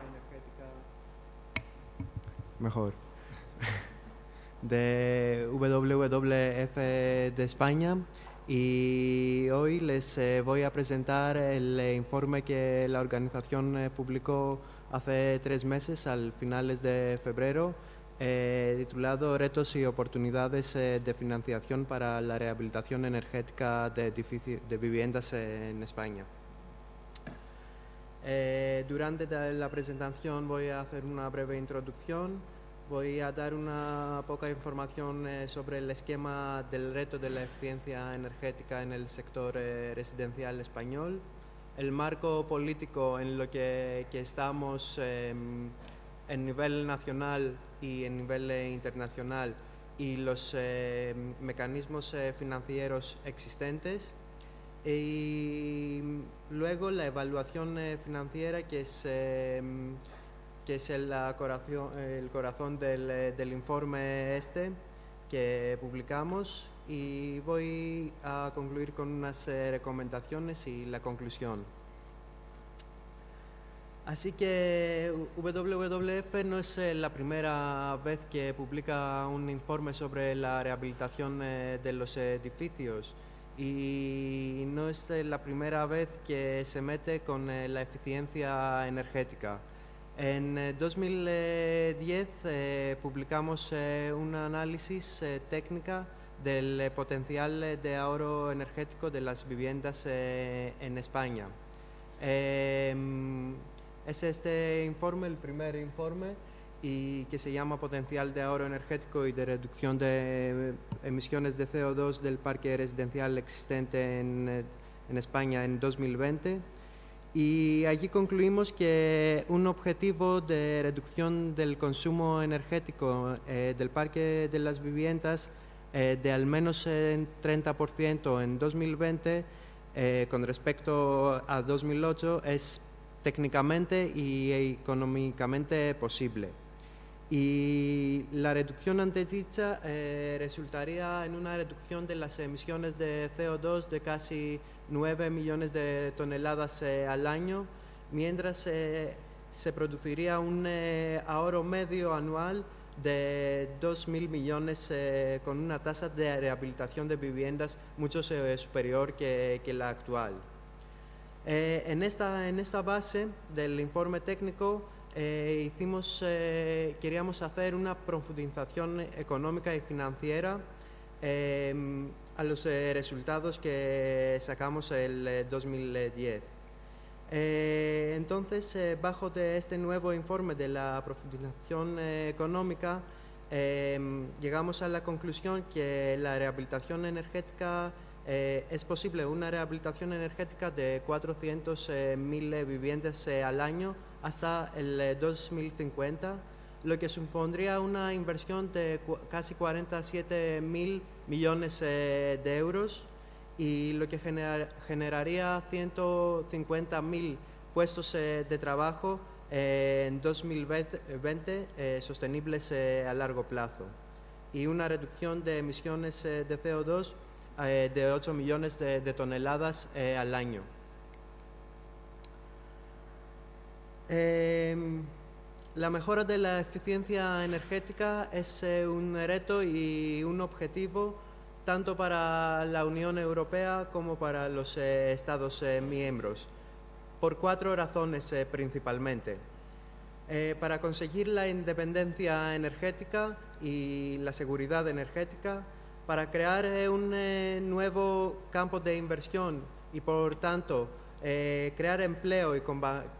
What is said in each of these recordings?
energética mejor de WWF de España, y hoy les voy a presentar el informe que la organización publicó hace 3 meses, al finales de febrero, titulado Retos y oportunidades de financiación para la rehabilitación energética de viviendas en España. Durante la presentación voy a hacer una breve introducción, voy a dar una poca información sobre el esquema del reto de la eficiencia energética en el sector residencial español, el marco político en lo que estamos en nivel nacional y en nivel internacional, y los mecanismos financieros existentes, y luego la evaluación financiera, que es el corazón del informe que publicamos, y voy a concluir con unas recomendaciones y la conclusión. Así que WWF no es la primera vez que publica un informe sobre la rehabilitación de los edificios, y no es la primera vez que se mete con la eficiencia energética. En 2010 publicamos un análisis técnico del potencial de ahorro energético de las viviendas en España. Es este informe, el primer informe, y que se llama Potencial de ahorro energético y de reducción de emisiones de CO2 del parque residencial existente en España en 2020. Y allí concluimos que un objetivo de reducción del consumo energético del parque de las viviendas de al menos 30% en 2020 con respecto a 2008 es técnicamente y económicamente posible. Y la reducción antedicha resultaría en una reducción de las emisiones de CO2 de casi 9 millones de toneladas al año, mientras se produciría un ahorro medio anual de 2.000 millones con una tasa de rehabilitación de viviendas mucho superior que la actual. En esta base del informe técnico queríamos hacer una profundización económica y financiera a los resultados que sacamos el 2010. Entonces, bajo de este nuevo informe de la profundización económica, llegamos a la conclusión que la rehabilitación energética es posible, una rehabilitación energética de 400.000 viviendas al año hasta el 2050, lo que supondría una inversión de casi 47.000 millones de euros, y lo que generaría 150.000 puestos de trabajo en 2020 sostenibles a largo plazo, y una reducción de emisiones de CO2 de 8 millones de toneladas al año. La mejora de la eficiencia energética es un reto y un objetivo tanto para la Unión Europea como para los Estados miembros, por 4 razones principalmente. Para conseguir la independencia energética y la seguridad energética, para crear un nuevo campo de inversión y, por tanto, crear empleo y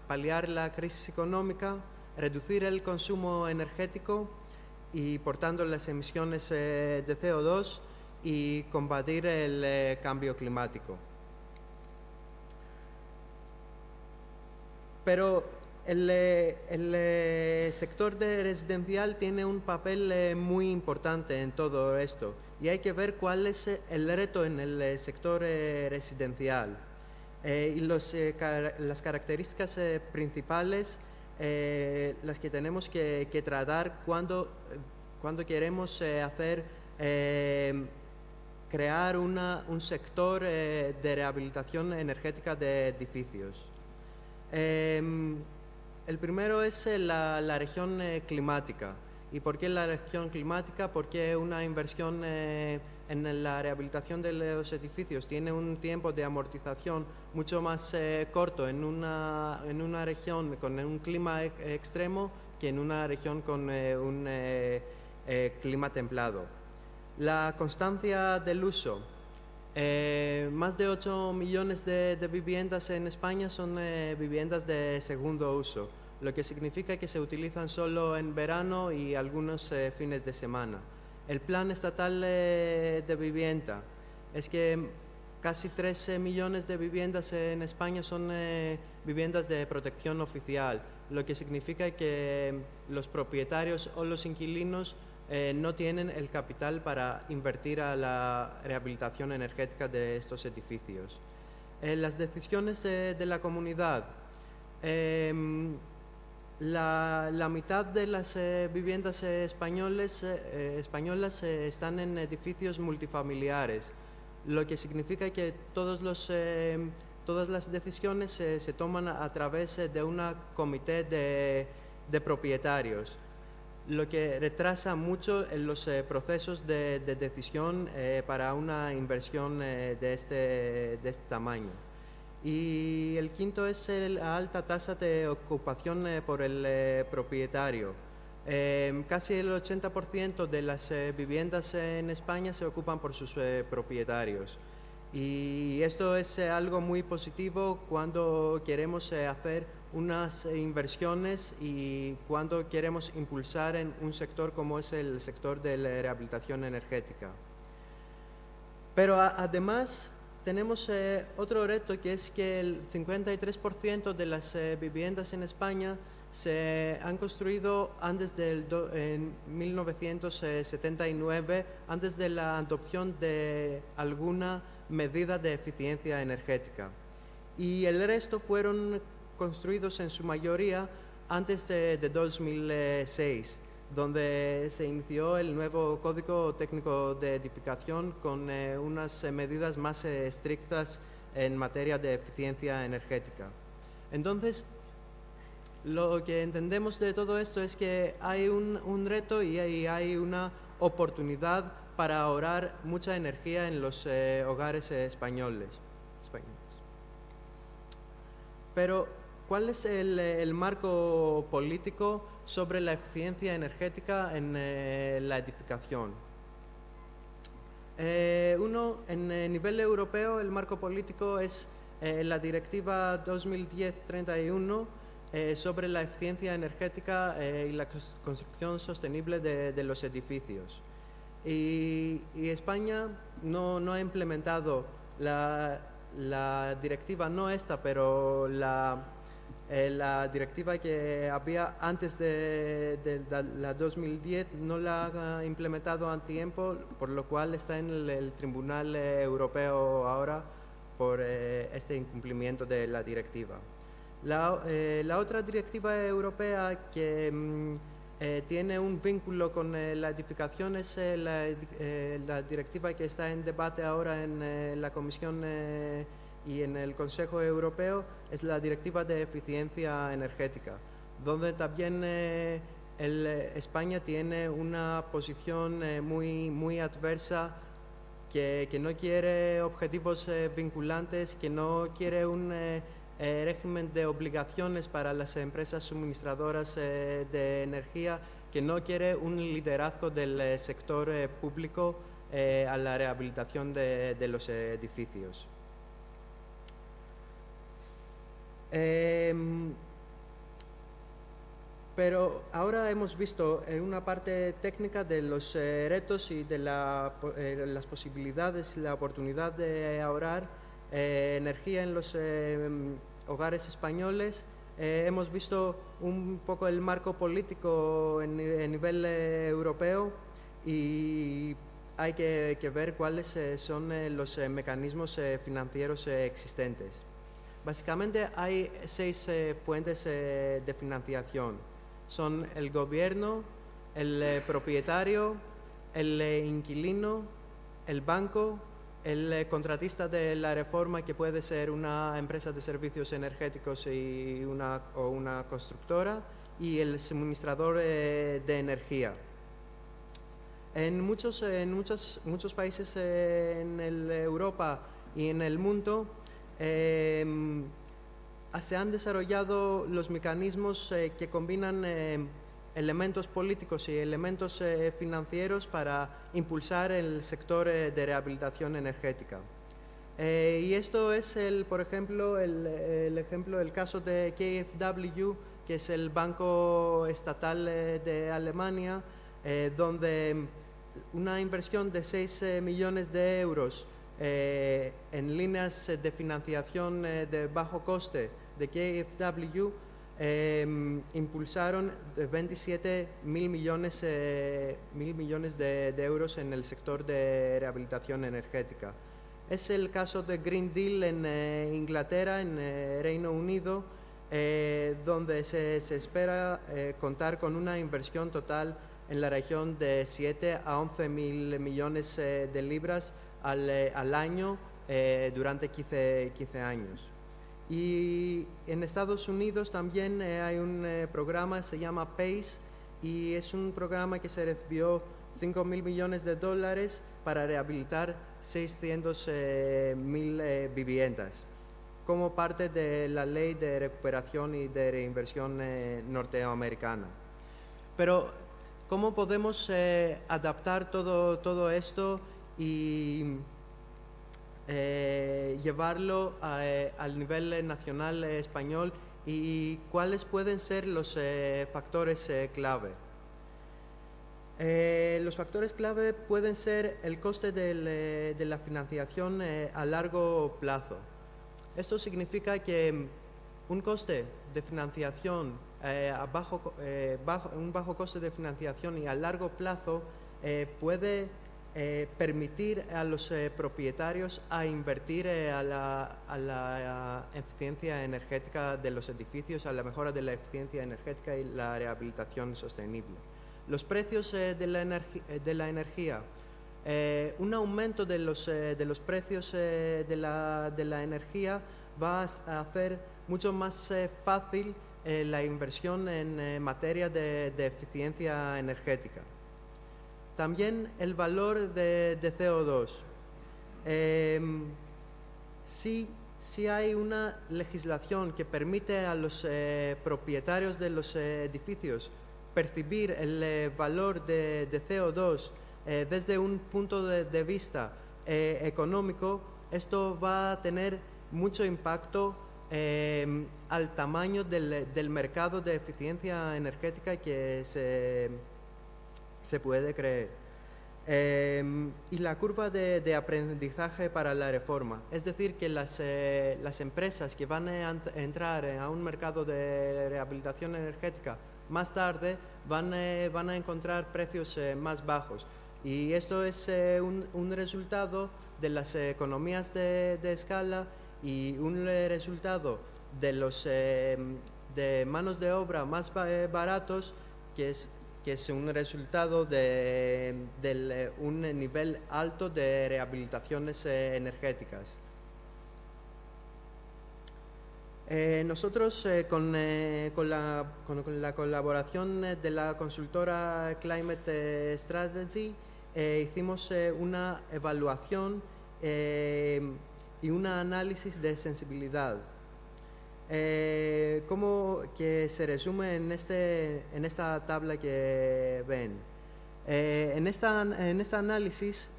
paliar la crisis económica, reducir el consumo energético y, por tanto, las emisiones de CO2, y combatir el cambio climático. Pero el sector residencial tiene un papel muy importante en todo esto, y hay que ver cuál es el reto en el sector residencial y las características principales las que tenemos que tratar cuando queremos crear un sector de rehabilitación energética de edificios. El primero es la región climática. ¿Y por qué la región climática? Porque una inversión en la rehabilitación de los edificios tiene un tiempo de amortización mucho más corto en una región con un clima extremo que en una región con un clima templado. La constancia del uso. Más de 8 millones de viviendas en España son viviendas de segundo uso, lo que significa que se utilizan solo en verano y algunos fines de semana. El plan estatal de vivienda es que casi 13 millones de viviendas en España son viviendas de protección oficial, lo que significa que los propietarios o los inquilinos no tienen el capital para invertir a la rehabilitación energética de estos edificios. Las decisiones de la comunidad. La mitad de las viviendas españolas están en edificios multifamiliares, lo que significa que todas las decisiones se toman a través de un comité de propietarios, lo que retrasa mucho los procesos de decisión para una inversión de este tamaño. Y el quinto es la alta tasa de ocupación por el propietario. Casi el 80% de las viviendas en España se ocupan por sus propietarios. Y esto es algo muy positivo cuando queremos hacer unas inversiones y cuando queremos impulsar en un sector como es el sector de la rehabilitación energética. Pero además tenemos otro reto, que es que el 53% de las viviendas en España se han construido antes en 1979, antes de la adopción de alguna medida de eficiencia energética. Y el resto fueron construidos en su mayoría antes de 2006, donde se inició el nuevo Código Técnico de Edificación con unas medidas más estrictas en materia de eficiencia energética. Entonces, lo que entendemos de todo esto es que hay un reto y hay una oportunidad para ahorrar mucha energía en los hogares españoles. Pero, ¿cuál es el marco político sobre la eficiencia energética en la edificación? En nivel europeo, el marco político es la Directiva 2010-31 sobre la eficiencia energética y la construcción sostenible de los edificios. Y España no ha implementado la directiva, no esta, pero la directiva que había antes de la 2010 no la ha implementado a tiempo, por lo cual está en el Tribunal Europeo ahora por este incumplimiento de la directiva. La otra directiva europea que tiene un vínculo con la edificación es la directiva que está en debate ahora en la Comisión y en el Consejo Europeo, es la Directiva de Eficiencia Energética, donde también España tiene una posición muy adversa, que no quiere objetivos vinculantes, que no quiere un régimen de obligaciones para las empresas suministradoras de energía, que no quiere un liderazgo del sector público a la rehabilitación de los edificios. Pero ahora hemos visto una parte técnica de los retos y de las posibilidades y la oportunidad de ahorrar energía en los hogares españoles. Hemos visto un poco el marco político en nivel europeo y hay que ver cuáles son los mecanismos financieros existentes. Básicamente hay 6 fuentes de financiación. Son el gobierno, el propietario, el inquilino, el banco el contratista de la reforma, que puede ser una empresa de servicios energéticos o una constructora, y el suministrador de energía. En muchos países en Europa y en el mundo se han desarrollado los mecanismos que combinan elementos políticos y elementos financieros para impulsar el sector de rehabilitación energética. Y esto es, por ejemplo, el caso de KfW, que es el banco estatal de Alemania, donde una inversión de 6 millones de euros en líneas de financiación de bajo coste de KfW impulsaron 27.000 millones de euros en el sector de rehabilitación energética. Es el caso de Green Deal en Inglaterra, en Reino Unido, donde se espera contar con una inversión total en la región de 7 a 11.000 millones de libras al año durante 15 años. Y en Estados Unidos también hay un programa, se llama PACE, y es un programa que se recibió 5.000 millones de dólares para rehabilitar 600.000 viviendas, como parte de la Ley de Recuperación y de Reinversión norteamericana. Pero, ¿cómo podemos adaptar todo esto y llevarlo al nivel nacional español, y cuáles pueden ser los factores clave? Los factores clave pueden ser el coste de la financiación a largo plazo. Esto significa que un coste de financiación, un bajo coste de financiación y a largo plazo puede permitir a los propietarios a invertir a la eficiencia energética de los edificios, a la mejora de la eficiencia energética y la rehabilitación sostenible. Los precios de la energía. Un aumento de los precios de la energía va a hacer mucho más fácil la inversión en materia de eficiencia energética. También el valor de CO2. Si hay una legislación que permite a los propietarios de los edificios percibir el valor de CO2 desde un punto de vista económico, esto va a tener mucho impacto al tamaño del mercado de eficiencia energética que se puede creer. Y la curva de aprendizaje para la reforma, es decir, que las empresas que van a entrar a un mercado de rehabilitación energética más tarde van a encontrar precios más bajos, y esto es un resultado de las economías de escala y un resultado de manos de obra más baratos, que es un resultado de un nivel alto de rehabilitaciones energéticas. Nosotros, con la colaboración de la consultora Climate Strategy, hicimos una evaluación y un análisis de sensibilidad, que se resume en esta tabla que ven. En este análisis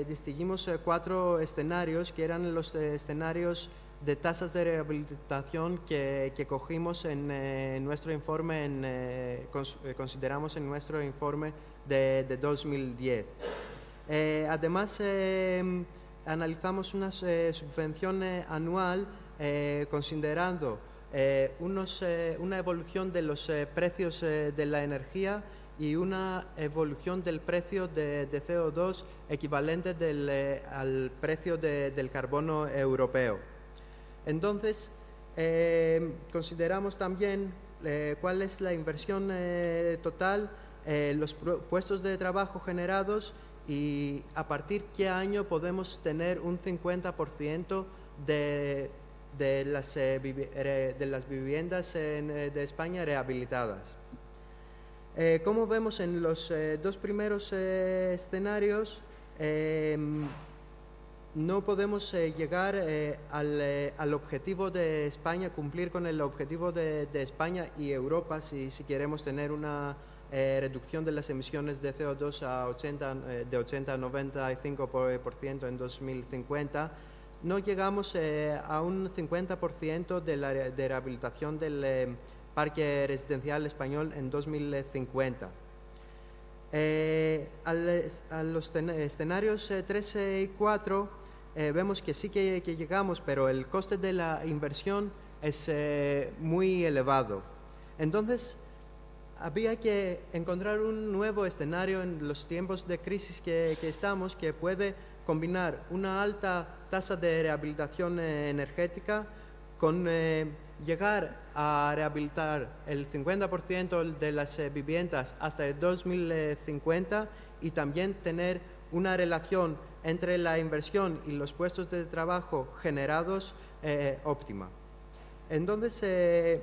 distinguimos 4 escenarios, que eran los escenarios de tasas de rehabilitación que cogimos en nuestro informe, consideramos en nuestro informe de 2010. Además, analizamos una subvención anual considerando una evolución de los precios de la energía y una evolución del precio de CO2 equivalente al precio del carbono europeo. Entonces, consideramos también cuál es la inversión total, los puestos de trabajo generados y a partir de qué año podemos tener un 50% de las viviendas de España rehabilitadas. Como vemos en los dos primeros escenarios, no podemos llegar al objetivo de España, cumplir con el objetivo de España y Europa si queremos tener una reducción de las emisiones de CO2 de 80 a 95% en 2050. No llegamos a un 50% de rehabilitación del parque residencial español en 2050. A los escenarios 3 y 4 vemos que sí que llegamos, pero el coste de la inversión es muy elevado. Entonces, había que encontrar un nuevo escenario en los tiempos de crisis que estamos, que puede combinar una alta tasa de rehabilitación energética con llegar a rehabilitar el 50% de las viviendas hasta el 2050 y también tener una relación entre la inversión y los puestos de trabajo generados óptima. Entonces,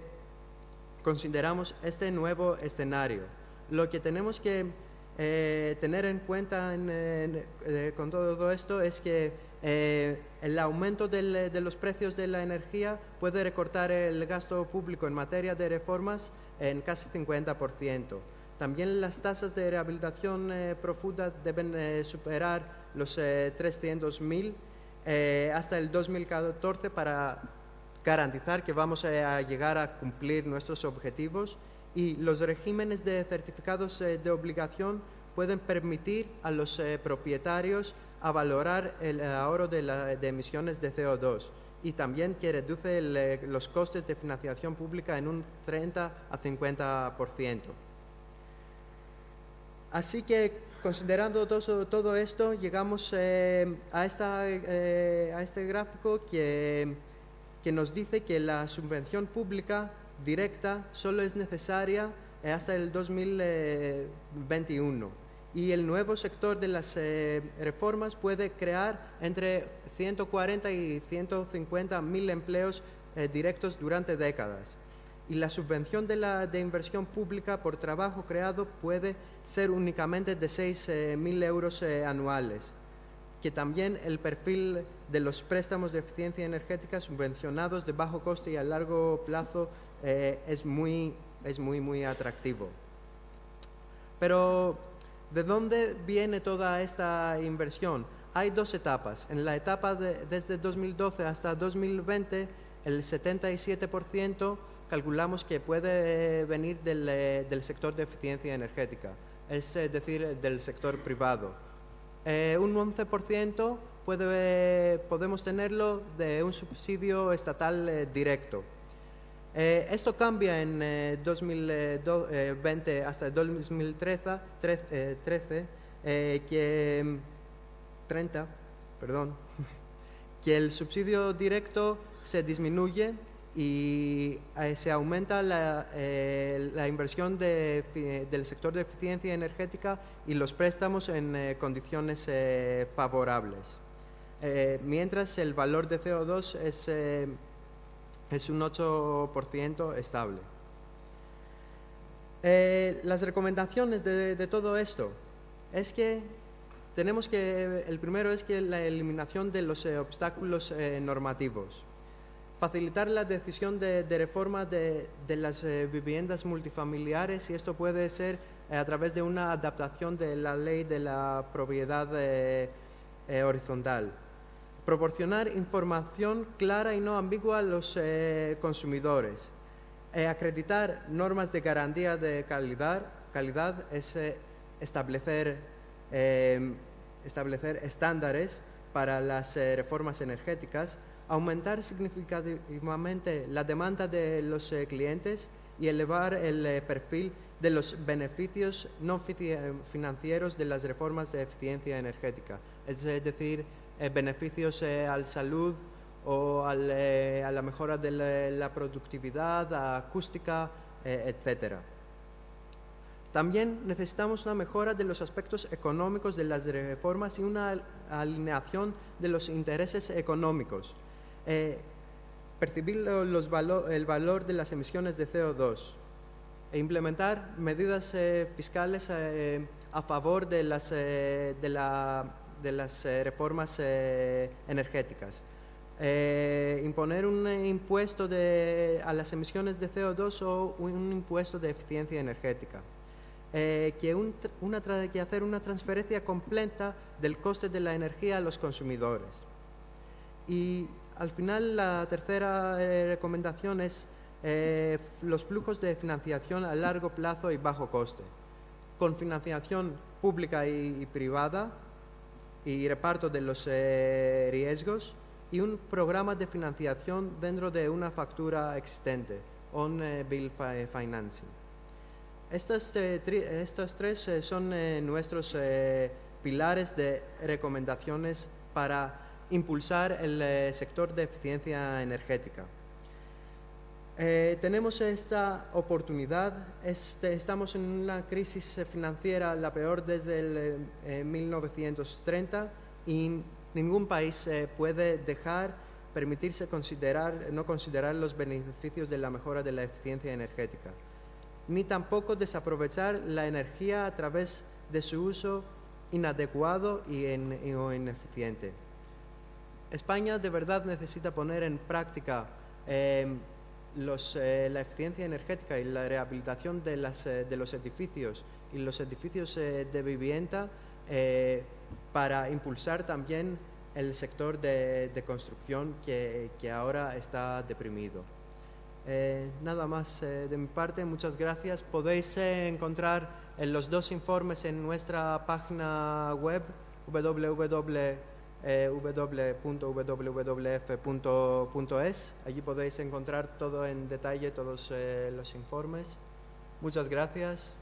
consideramos este nuevo escenario. Lo que tenemos que tener en cuenta con todo esto es que el aumento de los precios de la energía puede recortar el gasto público en materia de reformas en casi 50%. También las tasas de rehabilitación profunda deben superar los 300.000 hasta el 2014 para garantizar que vamos a llegar a cumplir nuestros objetivos, y los regímenes de certificados de obligación pueden permitir a los propietarios a valorar el ahorro de emisiones de CO2 y también que reduce los costes de financiación pública en un 30 a 50%. Así que, considerando todo esto, llegamos a este gráfico que nos dice que la subvención pública directa solo es necesaria hasta el 2021 y el nuevo sector de las reformas puede crear entre 140 y 150.000 empleos directos durante décadas. Y la subvención de inversión pública por trabajo creado puede ser únicamente de 6.000 euros anuales, que también el perfil de los préstamos de eficiencia energética subvencionados de bajo coste y a largo plazo es muy atractivo. Pero, ¿de dónde viene toda esta inversión? Hay dos etapas. En la etapa desde 2012 hasta 2020, el 77% calculamos que puede venir del sector de eficiencia energética, es decir, del sector privado. Un 11% podemos tenerlo de un subsidio estatal directo. Esto cambia en 2020 hasta 2030, que el subsidio directo se disminuye y se aumenta la inversión del sector de eficiencia energética y los préstamos en condiciones favorables. Mientras el valor de CO2 es un 8% estable. Las recomendaciones de todo esto es que el primero es que la eliminación de los obstáculos normativos. Facilitar la decisión de reforma de las viviendas multifamiliares, y esto puede ser a través de una adaptación de la ley de la propiedad horizontal. Proporcionar información clara y no ambigua a los consumidores. Acreditar normas de garantía de calidad es establecer estándares para las reformas energéticas. Aumentar significativamente la demanda de los clientes y elevar el perfil de los beneficios no financieros de las reformas de eficiencia energética, es decir, beneficios a la salud o a la mejora de la productividad, acústica, etc. También necesitamos una mejora de los aspectos económicos de las reformas y una alineación de los intereses económicos. Percibir el valor de las emisiones de CO2 e implementar medidas fiscales a favor de las reformas energéticas. Imponer un impuesto a las emisiones de CO2 o un impuesto de eficiencia energética. Que hacer una transferencia completa del coste de la energía a los consumidores. Y al final, la tercera recomendación es los flujos de financiación a largo plazo y bajo coste, con financiación pública y privada y reparto de los riesgos y un programa de financiación dentro de una factura existente, on-bill financing. Estos tres son nuestros pilares de recomendaciones para impulsar el sector de eficiencia energética. Tenemos esta oportunidad, estamos en una crisis financiera la peor desde el 1930 y ningún país puede permitirse no considerar los beneficios de la mejora de la eficiencia energética, ni tampoco desaprovechar la energía a través de su uso inadecuado o ineficiente. España de verdad necesita poner en práctica la eficiencia energética y la rehabilitación de los edificios y los edificios de vivienda para impulsar también el sector de construcción que ahora está deprimido. Nada más de mi parte, muchas gracias. Podéis encontrar los dos informes en nuestra página web www.wwf.es. Allí podéis encontrar todo en detalle, todos los informes. Muchas gracias.